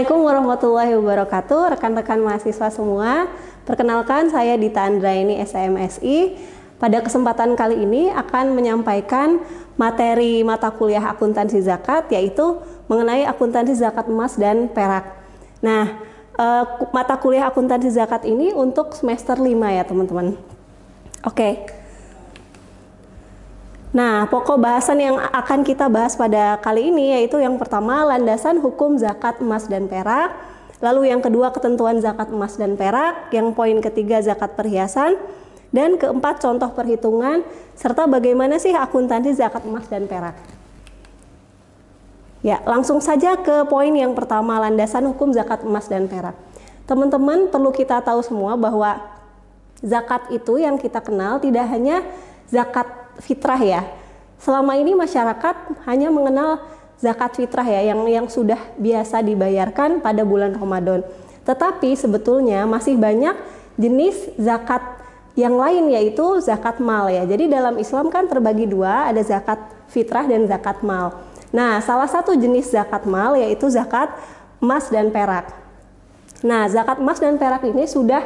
Assalamualaikum warahmatullahi wabarakatuh, rekan-rekan mahasiswa semua. Perkenalkan, saya Dita Andraini, SMSI. Pada kesempatan kali ini akan menyampaikan materi mata kuliah akuntansi zakat, yaitu mengenai akuntansi zakat emas dan perak. Nah, mata kuliah akuntansi zakat ini untuk semester 5 ya teman-teman. Oke. Nah, pokok bahasan yang akan kita bahas pada kali ini yaitu yang pertama, landasan hukum zakat emas dan perak. Lalu yang kedua, ketentuan zakat emas dan perak. Yang poin ketiga, zakat perhiasan. Dan keempat, contoh perhitungan serta bagaimana sih akuntansi zakat emas dan perak. Ya, langsung saja ke poin yang pertama, landasan hukum zakat emas dan perak. Teman-teman perlu kita tahu semua bahwa zakat itu yang kita kenal tidak hanya zakat fitrah ya. Selama ini masyarakat hanya mengenal zakat fitrah ya, yang sudah biasa dibayarkan pada bulan Ramadan. Tetapi sebetulnya masih banyak jenis zakat yang lain, yaitu zakat mal ya. Jadi dalam Islam kan terbagi dua, ada zakat fitrah dan zakat mal. Nah, salah satu jenis zakat mal yaitu zakat emas dan perak. Nah, zakat emas dan perak ini sudah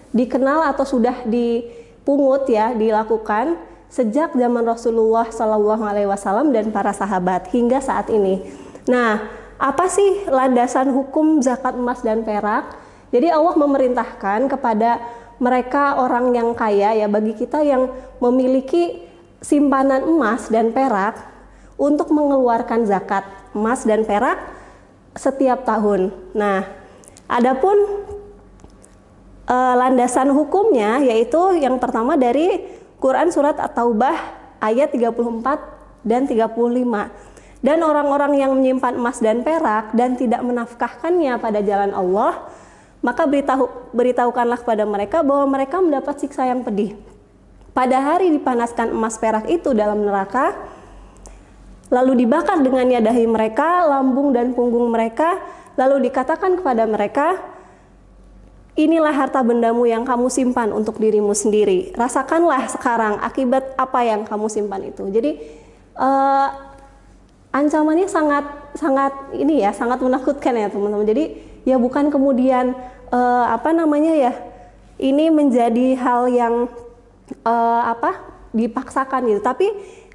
dikenal atau sudah dipungut ya, dilakukan sejak zaman Rasulullah SAW dan para sahabat hingga saat ini. Nah, apa sih landasan hukum zakat emas dan perak? Jadi Allah memerintahkan kepada mereka orang yang kaya ya, bagi kita yang memiliki simpanan emas dan perak untuk mengeluarkan zakat emas dan perak setiap tahun. Nah, adapun landasan hukumnya yaitu yang pertama dari Quran surat At-Taubah ayat 34 dan 35. Dan orang-orang yang menyimpan emas dan perak dan tidak menafkahkannya pada jalan Allah, maka beritahukanlah kepada mereka bahwa mereka mendapat siksa yang pedih. Pada hari dipanaskan emas perak itu dalam neraka, lalu dibakar dengannya dahi mereka, lambung dan punggung mereka, lalu dikatakan kepada mereka, inilah harta bendamu yang kamu simpan untuk dirimu sendiri. Rasakanlah sekarang akibat apa yang kamu simpan itu. Jadi ancamannya sangat ini ya, sangat menakutkan ya teman-teman. Jadi ya bukan kemudian ini menjadi hal yang dipaksakan gitu. Tapi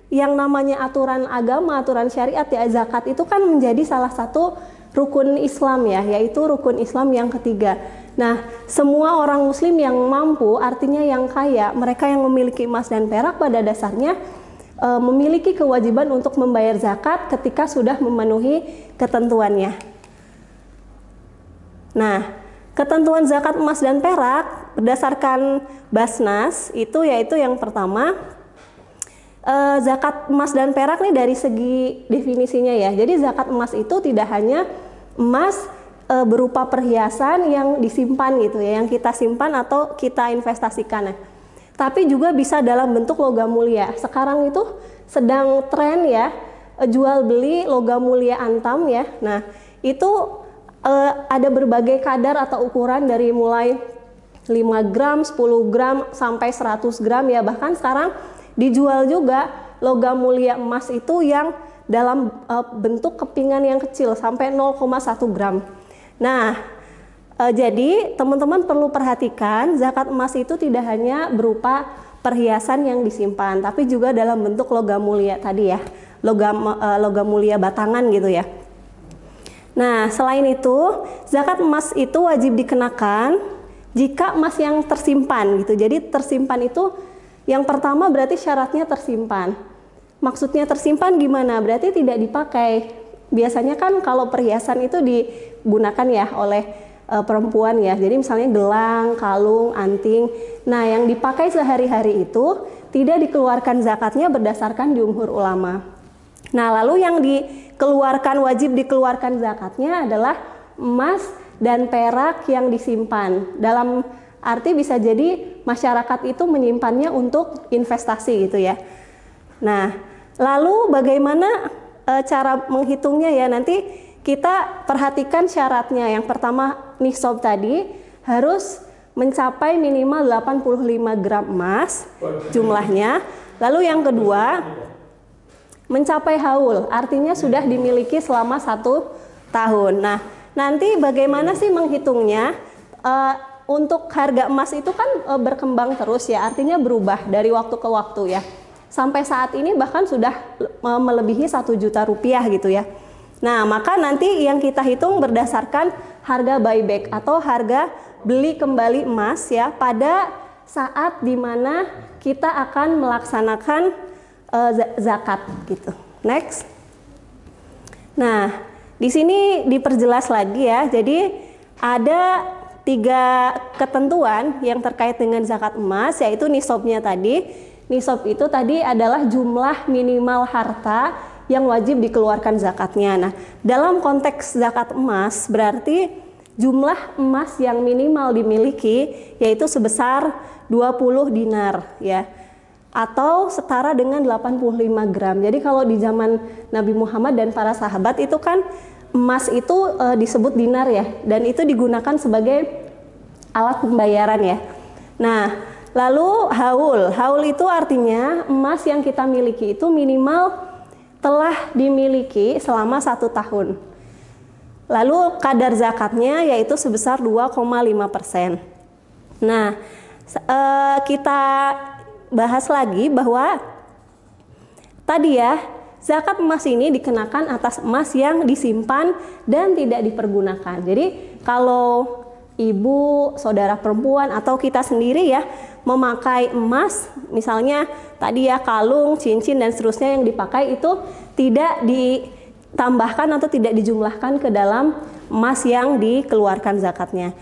yang namanya aturan agama, aturan syariat ya, zakat itu kan menjadi salah satu rukun Islam ya, yaitu rukun Islam yang ketiga. Nah, semua orang muslim yang mampu, artinya yang kaya, mereka yang memiliki emas dan perak pada dasarnya memiliki kewajiban untuk membayar zakat ketika sudah memenuhi ketentuannya. Nah, ketentuan zakat emas dan perak berdasarkan Basnas itu yaitu yang pertama, zakat emas dan perak nih dari segi definisinya ya. Jadi zakat emas itu tidak hanya emas berupa perhiasan yang disimpan gitu ya, yang kita simpan atau kita investasikan. Tapi juga bisa dalam bentuk logam mulia. Sekarang itu sedang tren ya, jual beli logam mulia antam ya. Nah, itu ada berbagai kadar atau ukuran dari mulai 5 gram, 10 gram sampai 100 gram ya. Bahkan sekarang dijual juga logam mulia emas itu yang dalam bentuk kepingan yang kecil sampai 0,1 gram. Nah, jadi teman-teman perlu perhatikan zakat emas itu tidak hanya berupa perhiasan yang disimpan, tapi juga dalam bentuk logam mulia tadi ya, logam mulia batangan gitu ya. Nah, selain itu zakat emas itu wajib dikenakan jika emas yang tersimpan gitu. Jadi tersimpan itu yang pertama berarti syaratnya tersimpan. Maksudnya tersimpan gimana? Berarti tidak dipakai. Biasanya kan kalau perhiasan itu digunakan ya oleh perempuan ya. Jadi misalnya gelang, kalung, anting. Nah, yang dipakai sehari-hari itu tidak dikeluarkan zakatnya berdasarkan jumhur ulama. Nah, lalu yang wajib dikeluarkan zakatnya adalah emas dan perak yang disimpan. Dalam arti bisa jadi masyarakat itu menyimpannya untuk investasi gitu ya. Nah, lalu bagaimana cara menghitungnya ya, nanti kita perhatikan syaratnya. Yang pertama nisab tadi harus mencapai minimal 85 gram emas jumlahnya. Lalu yang kedua mencapai haul, artinya sudah dimiliki selama 1 tahun. Nah, nanti bagaimana sih menghitungnya? Untuk harga emas itu kan berkembang terus ya, artinya berubah dari waktu ke waktu ya. Sampai saat ini bahkan sudah melebihi 1 juta rupiah gitu ya. Nah, maka nanti yang kita hitung berdasarkan harga buyback atau harga beli kembali emas ya pada saat dimana kita akan melaksanakan zakat gitu. Next. Nah, di sini diperjelas lagi ya. Jadi ada 3 ketentuan yang terkait dengan zakat emas, yaitu nisabnya tadi. Nisab itu tadi adalah jumlah minimal harta yang wajib dikeluarkan zakatnya. Nah, dalam konteks zakat emas berarti jumlah emas yang minimal dimiliki yaitu sebesar 20 dinar ya, atau setara dengan 85 gram. Jadi kalau di zaman Nabi Muhammad dan para sahabat itu kan emas itu disebut dinar ya, dan itu digunakan sebagai alat pembayaran ya. Nah, lalu haul itu artinya emas yang kita miliki itu minimal telah dimiliki selama 1 tahun. Lalu kadar zakatnya yaitu sebesar 2,5%. Nah, kita bahas lagi bahwa tadi ya, zakat emas ini dikenakan atas emas yang disimpan dan tidak dipergunakan. Jadi kalau ibu, saudara perempuan atau kita sendiri ya memakai emas, misalnya tadi ya kalung, cincin dan seterusnya yang dipakai itu tidak ditambahkan atau tidak dijumlahkan ke dalam emas yang dikeluarkan zakatnya.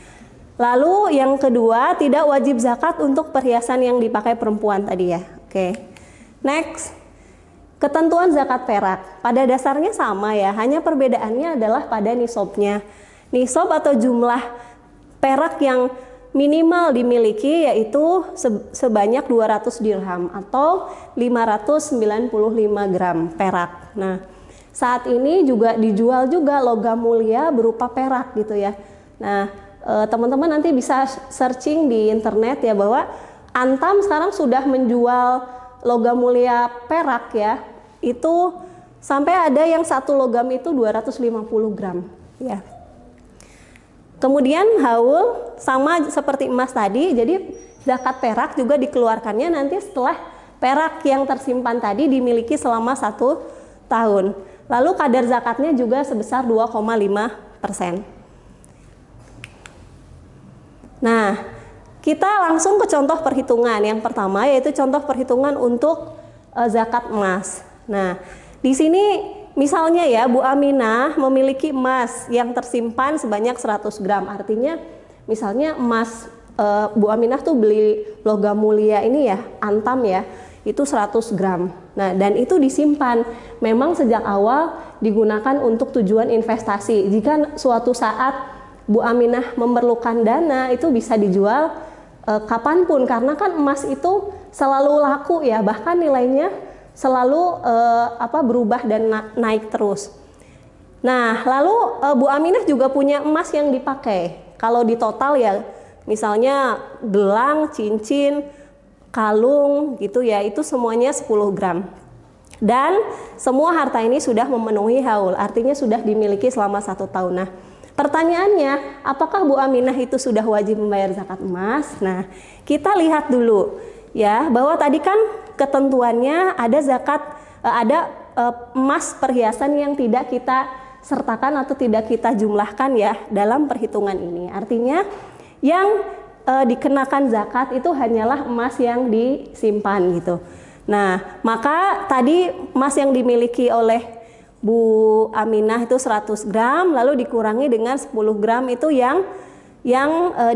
Lalu yang kedua, tidak wajib zakat untuk perhiasan yang dipakai perempuan tadi ya. Oke. Next. Ketentuan zakat perak pada dasarnya sama ya, hanya perbedaannya adalah pada nisabnya. Nisab atau jumlah perak yang minimal dimiliki yaitu sebanyak 200 dirham atau 595 gram perak. Nah, saat ini juga dijual juga logam mulia berupa perak gitu ya. Nah, teman-teman nanti bisa searching di internet ya bahwa Antam sekarang sudah menjual logam mulia perak ya. Itu sampai ada yang 1 logam itu 250 gram ya. Kemudian haul sama seperti emas tadi, jadi zakat perak juga dikeluarkannya nanti setelah perak yang tersimpan tadi dimiliki selama 1 tahun. Lalu kadar zakatnya juga sebesar 2,5%. Nah, kita langsung ke contoh perhitungan. Yang pertama yaitu contoh perhitungan untuk zakat emas. Nah, di sini misalnya ya Bu Aminah memiliki emas yang tersimpan sebanyak 100 gram. Artinya misalnya emas Bu Aminah tuh beli logam mulia ini ya, Antam ya, itu 100 gram. Nah, dan itu disimpan. Memang sejak awal digunakan untuk tujuan investasi. Jika suatu saat Bu Aminah memerlukan dana, itu bisa dijual kapanpun, karena kan emas itu selalu laku ya, bahkan nilainya selalu berubah dan naik terus. Nah, lalu Bu Aminah juga punya emas yang dipakai. Kalau di total ya, misalnya gelang, cincin, kalung gitu ya, itu semuanya 10 gram. Dan semua harta ini sudah memenuhi haul, artinya sudah dimiliki selama 1 tahun. Nah, pertanyaannya, apakah Bu Aminah itu sudah wajib membayar zakat emas? Nah, kita lihat dulu ya, bahwa tadi kan ketentuannya ada zakat, ada emas perhiasan yang tidak kita sertakan atau tidak kita jumlahkan ya dalam perhitungan ini. Artinya yang dikenakan zakat itu hanyalah emas yang disimpan gitu. Nah, maka tadi emas yang dimiliki oleh Bu Aminah itu 100 gram, lalu dikurangi dengan 10 gram itu yang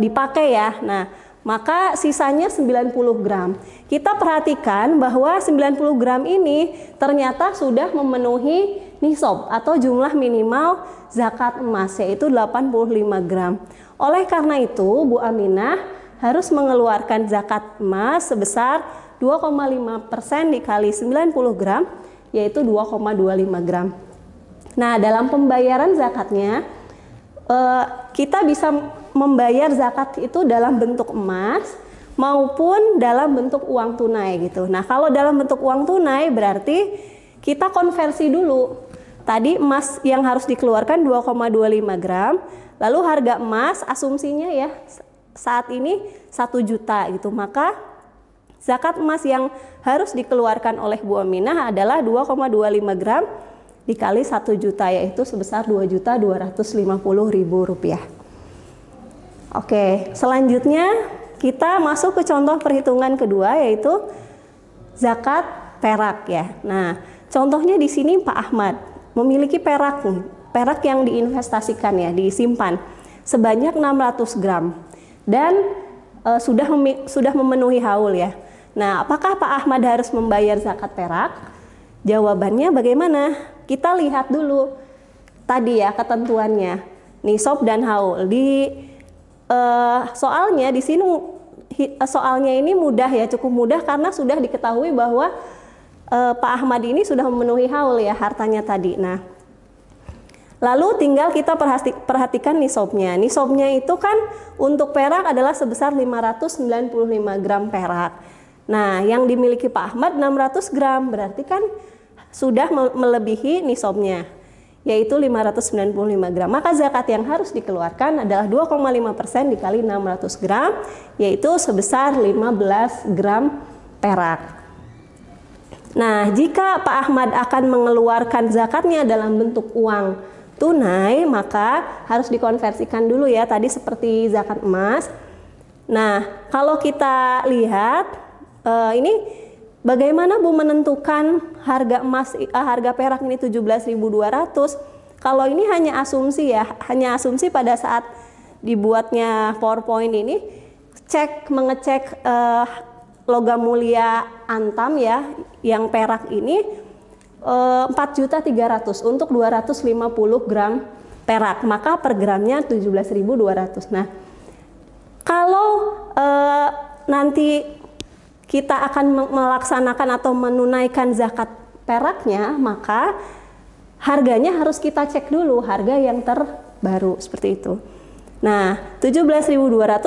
dipakai ya. Nah, maka sisanya 90 gram. Kita perhatikan bahwa 90 gram ini ternyata sudah memenuhi nisab atau jumlah minimal zakat emas, yaitu 85 gram. Oleh karena itu, Bu Aminah harus mengeluarkan zakat emas sebesar 2,5% dikali 90 gram, yaitu 2,25 gram. Nah, dalam pembayaran zakatnya, kita bisa membayar zakat itu dalam bentuk emas maupun dalam bentuk uang tunai gitu. Nah, kalau dalam bentuk uang tunai berarti kita konversi dulu tadi emas yang harus dikeluarkan 2,25 gram, lalu harga emas asumsinya ya saat ini 1 juta gitu, maka zakat emas yang harus dikeluarkan oleh Bu Aminah adalah 2,25 gram dikali 1 juta, yaitu sebesar Rp2.250.000. Oke, selanjutnya kita masuk ke contoh perhitungan kedua, yaitu zakat perak ya. Nah, contohnya di sini Pak Ahmad memiliki perak nih, perak yang diinvestasikan ya, disimpan sebanyak 600 gram dan sudah memenuhi haul ya. Nah, apakah Pak Ahmad harus membayar zakat perak? Jawabannya bagaimana? Kita lihat dulu tadi ya ketentuannya, nisab dan haul. Di soalnya di sini soalnya ini mudah ya, cukup mudah karena sudah diketahui bahwa Pak Ahmad ini sudah memenuhi haul ya hartanya tadi. Nah, lalu tinggal kita perhatikan nisabnya. Nisabnya itu kan untuk perak adalah sebesar 595 gram perak. Nah, yang dimiliki Pak Ahmad 600 gram, berarti kan sudah melebihi nisabnya, yaitu 595 gram. Maka zakat yang harus dikeluarkan adalah 2,5% dikali 600 gram, yaitu sebesar 15 gram perak. Nah, jika Pak Ahmad akan mengeluarkan zakatnya dalam bentuk uang tunai, maka harus dikonversikan dulu ya, tadi seperti zakat emas. Nah, kalau kita lihat ini bagaimana Bu menentukan harga emas, harga perak ini 17.200? Kalau ini hanya asumsi ya, hanya asumsi pada saat dibuatnya PowerPoint ini, mengecek logam mulia Antam ya, yang perak ini 4.300.000 untuk 250 gram perak, maka per gramnya 17.200. Nah, kalau nanti kita akan melaksanakan atau menunaikan zakat peraknya, maka harganya harus kita cek dulu, harga yang terbaru seperti itu. Nah, 17.200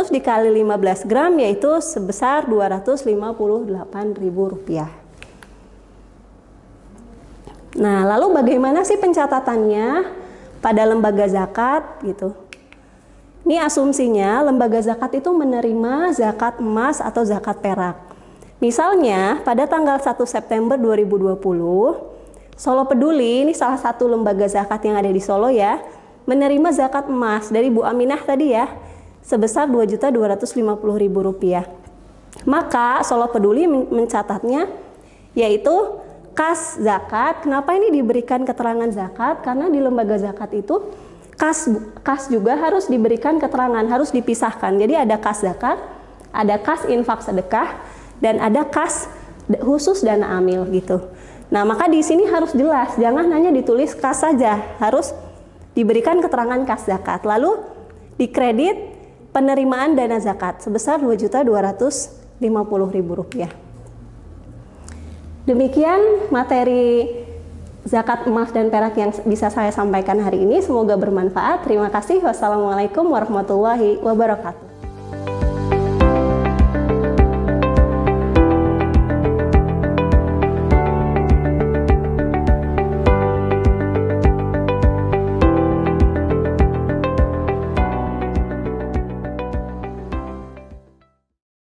dikali 15 gram yaitu sebesar Rp258.000. Nah, lalu bagaimana sih pencatatannya pada lembaga zakat gitu? Ini asumsinya lembaga zakat itu menerima zakat emas atau zakat perak. Misalnya pada tanggal 1 September 2020, Solo Peduli, ini salah satu lembaga zakat yang ada di Solo ya, menerima zakat emas dari Bu Aminah tadi ya, sebesar Rp2.250.000. Maka Solo Peduli mencatatnya yaitu kas zakat. Kenapa ini diberikan keterangan zakat? Karena di lembaga zakat itu kas juga harus diberikan keterangan, harus dipisahkan. Jadi ada kas zakat, ada kas infak sedekah, dan ada kas khusus dana amil gitu. Nah, maka di sini harus jelas, jangan hanya ditulis kas saja, harus diberikan keterangan kas zakat. Lalu dikredit penerimaan dana zakat sebesar Rp2.250.000. Demikian materi zakat emas dan perak yang bisa saya sampaikan hari ini. Semoga bermanfaat. Terima kasih. Wassalamualaikum warahmatullahi wabarakatuh.